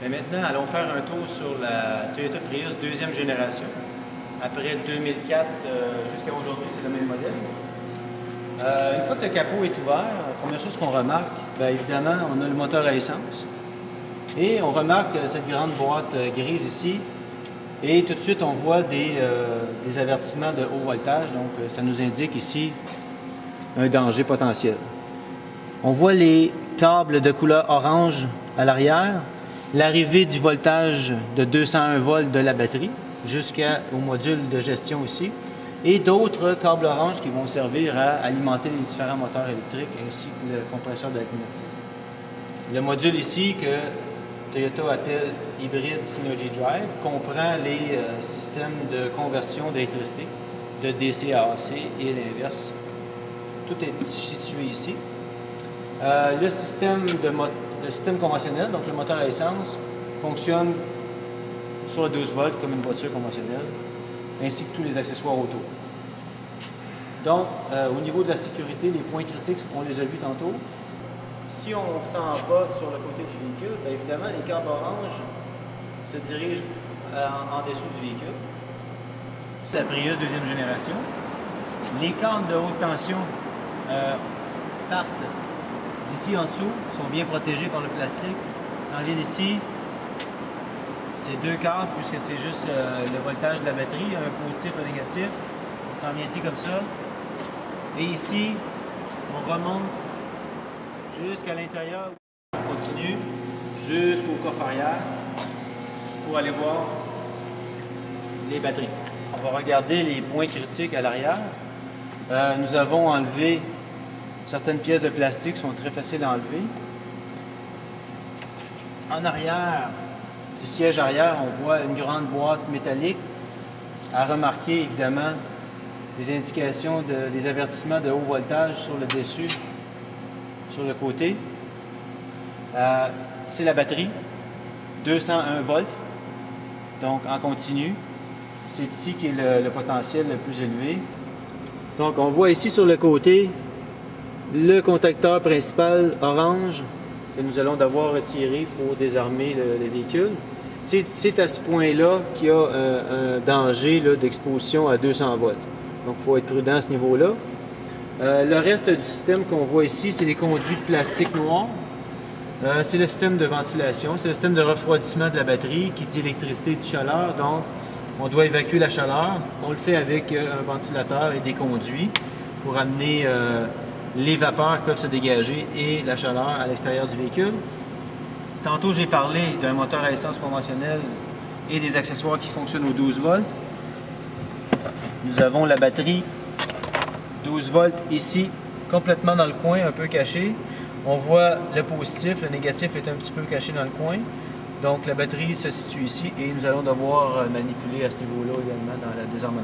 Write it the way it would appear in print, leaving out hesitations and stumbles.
Et maintenant, allons faire un tour sur la Toyota Prius deuxième génération. Après 2004 jusqu'à aujourd'hui, c'est le même modèle. Une fois que le capot est ouvert, la première chose qu'on remarque, bien évidemment, on a le moteur à essence. Et on remarque cette grande boîte grise ici. Et tout de suite, on voit des avertissements de haut voltage. Donc, ça nous indique ici un danger potentiel. On voit les câbles de couleur orange à l'arrière, l'arrivée du voltage de 201 volts de la batterie jusqu'au module de gestion ici, et d'autres câbles orange qui vont servir à alimenter les différents moteurs électriques ainsi que le compresseur de la climatisation. Le module ici que Toyota appelle Hybrid Synergy Drive comprend les systèmes de conversion d'électricité de DC à AC et l'inverse. Tout est situé ici. Le système conventionnel, donc le moteur à essence, fonctionne sur le 12 volts comme une voiture conventionnelle, ainsi que tous les accessoires autour. Donc, au niveau de la sécurité, les points critiques, on les a vus tantôt. Si on s'en va sur le côté du véhicule, bien évidemment, les câbles orange se dirigent en dessous du véhicule. C'est la Prius deuxième génération. Les câbles de haute tension partent d'ici en dessous, sont bien protégés par le plastique. Ça en vient ici. C'est deux câbles puisque c'est juste le voltage de la batterie, un positif et un négatif. On s'en vient ici comme ça. Et ici, on remonte jusqu'à l'intérieur. On continue jusqu'au coffre arrière pour aller voir les batteries. On va regarder les points critiques à l'arrière. Nous avons enlevé certaines pièces de plastique qui sont très faciles à enlever. En arrière du siège arrière, on voit une grande boîte métallique. À remarquer évidemment les indications, des avertissements de haut voltage sur le dessus, sur le côté. C'est la batterie, 201 volts, donc en continu. C'est ici qui est le potentiel le plus élevé. Donc on voit ici sur le côté le contacteur principal orange que nous allons devoir retirer pour désarmer le véhicule. C'est à ce point-là qu'il y a un danger d'exposition à 200 volts. Donc il faut être prudent à ce niveau-là. Le reste du système qu'on voit ici, c'est les conduits de plastique noir. C'est le système de ventilation, c'est le système de refroidissement de la batterie qui dit électricité et chaleur. Donc on doit évacuer la chaleur. On le fait avec un ventilateur et des conduits pour amener les vapeurs qui peuvent se dégager et la chaleur à l'extérieur du véhicule. Tantôt, j'ai parlé d'un moteur à essence conventionnel et des accessoires qui fonctionnent au 12 volts. Nous avons la batterie 12 volts ici, complètement dans le coin, un peu caché. On voit le positif, le négatif est un petit peu caché dans le coin. Donc la batterie se situe ici et nous allons devoir manipuler à ce niveau-là également dans le désarmement.